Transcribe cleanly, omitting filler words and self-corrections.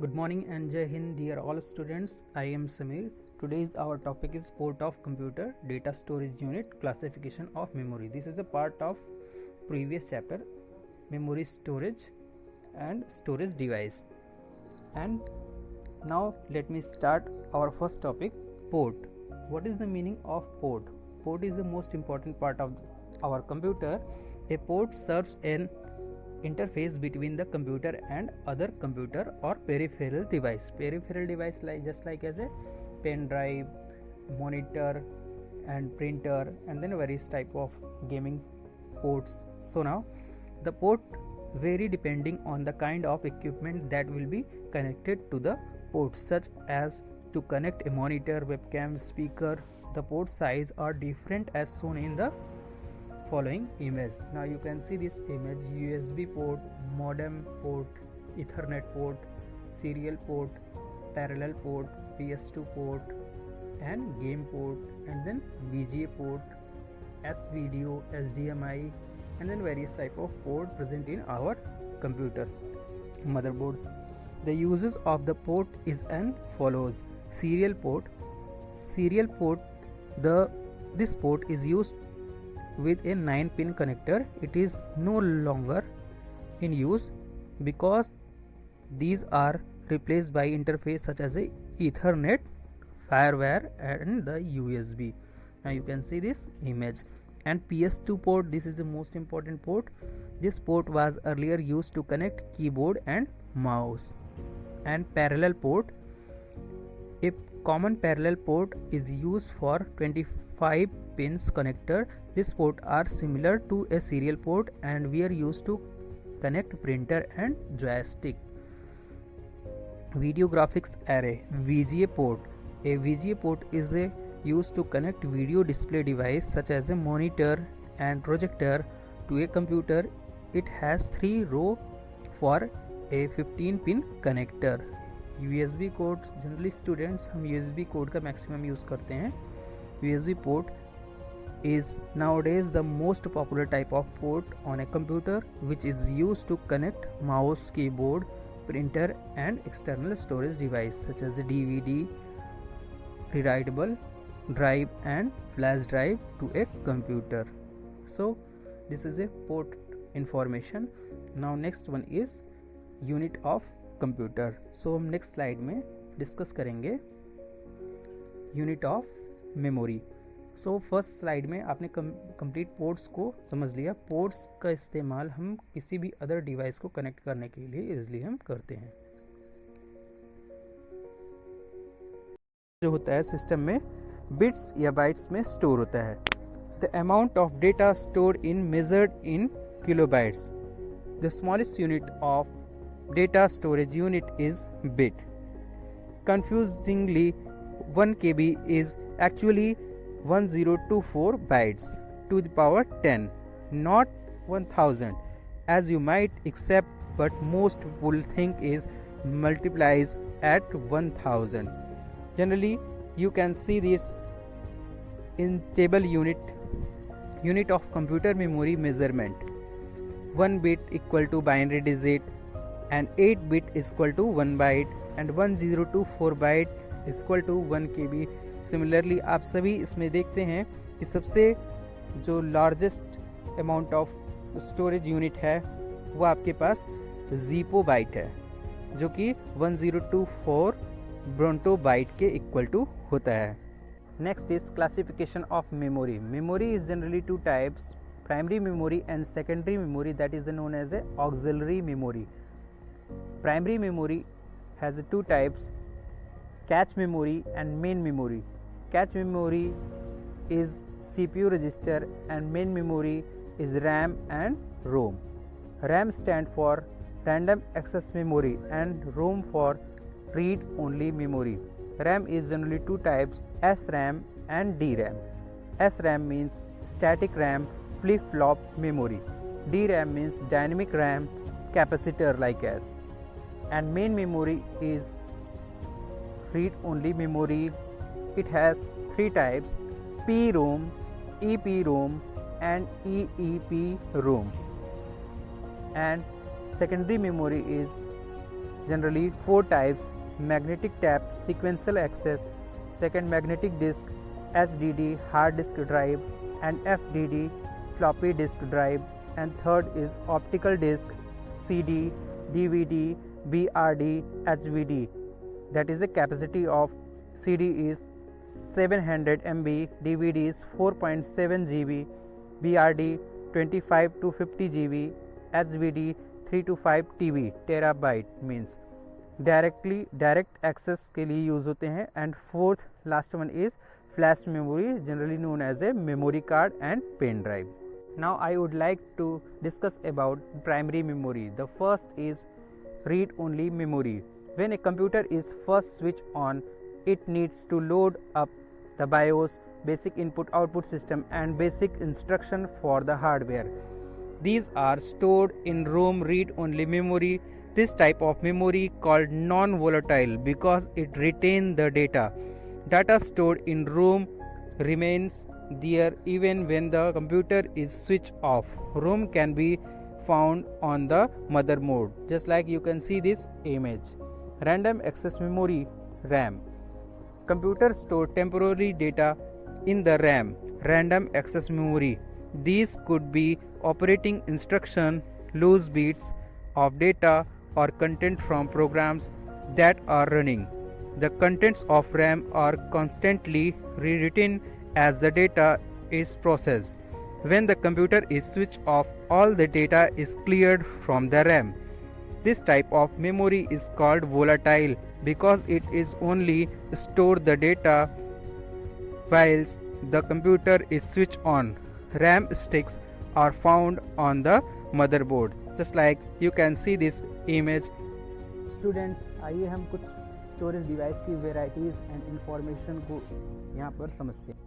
Good morning and Jai Hind, dear all students. I am Samir. Today's our topic is port of computer, data storage unit, classification of memory. This is a part of previous chapter, memory storage and storage device. And now let me start our first topic, port. What is the meaning of port? Port is the most important part of our computer. A port serves an interface between the computer and other computer or peripheral device. Peripheral device like as a pen drive, monitor and printer, and then various type of gaming ports. So now the port vary depending on the kind of equipment that will be connected to the port, such as to connect a monitor, webcam, speaker. The port size are different as shown in the following image. Now you can see this image: USB port, modem port, Ethernet port, serial port, parallel port, PS2 port and game port, and then VGA port, S video, HDMI, and then various type of port present in our computer motherboard. The uses of the port is as follows. Serial port. This port is used with a 9-pin connector. It is no longer in use because these are replaced by interface such as a Ethernet, Firewire and the USB. Now you can see this image. And PS2 port, this is the most important port. This port was earlier used to connect keyboard and mouse. And parallel port, a common parallel port is used for 25 pins connector. This port are similar to a serial port and we are used to connect printer and joystick. Video graphics array, VGA port. A VGA port is used to connect video display device such as a monitor and projector to a computer. It has 3 rows for a 15-pin connector. USB code, generally students हम USB code का maximum use करते हैं. USB port is nowadays the most popular type of port on a computer, which is used to connect mouse, keyboard, printer and external storage device such as a DVD, rewritable drive and flash drive to a computer. So this is a port information. Now next one is unit of computer. So हम next slide में discuss करेंगे unit of memory. So first slide में आपने complete ports को समझ लिया. Ports का इस्तेमाल हम किसी भी अदर डिवाइस को कनेक्ट करने के लिए इजीली हम करते हैं. जो होता है सिस्टम में बिट्स या बाइट्स में स्टोर होता है. The amount of data stored in measured in kilobytes. The smallest unit of data storage unit is bit. Confusingly, 1 KB is actually 1024 bytes to the power 10, not 1000 as you might accept, but most people think is multiplies at 1000. Generally, you can see this in table unit of computer memory measurement. 1 bit equal to binary digit and 8 bit is equal to 1 byte and 1024 byte is equal to 1 KB. Similarly आप सभी इसमें देखते हैं कि सबसे जो largest amount of storage unit है वो आपके पास जीपो बाइट है, जो कि 1024 ब्रोंटो बाइट के इक्वल टू होता है. Next is classification of memory. Memory is generally 2 types, primary memory and secondary memory, that is known as a auxiliary memory. Primary memory has 2 types, cache memory and main memory. Cache memory is CPU register and main memory is RAM and ROM. RAM stand for random access memory and ROM for read only memory. RAM is generally 2 types, SRAM and DRAM. SRAM means static RAM, flip flop memory. DRAM means dynamic RAM, capacitor like as. And main memory is read only memory. It has 3 types, PROM, EPROM and EEPROM. And secondary memory is generally 4 types: magnetic tap, sequential access, second magnetic disk, HDD hard disk drive, and FDD floppy disk drive, and third is optical disk, CD, DVD, BRD, HVD. That is the capacity of CD is 700 MB, DVD is 4.7 GB, BRD 25 to 50 GB, HVD 3 to 5 TB terabyte means direct access के लिए use होते हैं. And fourth last one is flash memory, generally known as a memory card and pen drive. Now I would like to discuss about primary memory. The first is read only memory. When a computer is first switched on, it needs to load up the BIOS, basic input output system, and basic instruction for the hardware. These are stored in ROM read only memory. This type of memory called non-volatile because it retains the data. Data stored in ROM remains there even when the computer is switched off. ROM can be found on the motherboard, just like you can see this image. Random access memory, RAM. Computer store temporary data in the RAM, random access memory. These could be operating instruction, loose bits of data, or content from programs that are running. The contents of RAM are constantly rewritten as the data is processed. When the computer is switched off, all the data is cleared from the RAM. This type of memory is called volatile because it is only store the data whilst the computer is switched on. RAM sticks are found on the motherboard, just like you can see this image. Students, आइए हम कुछ storage device की varieties and information को यहाँ पर समझते हैं.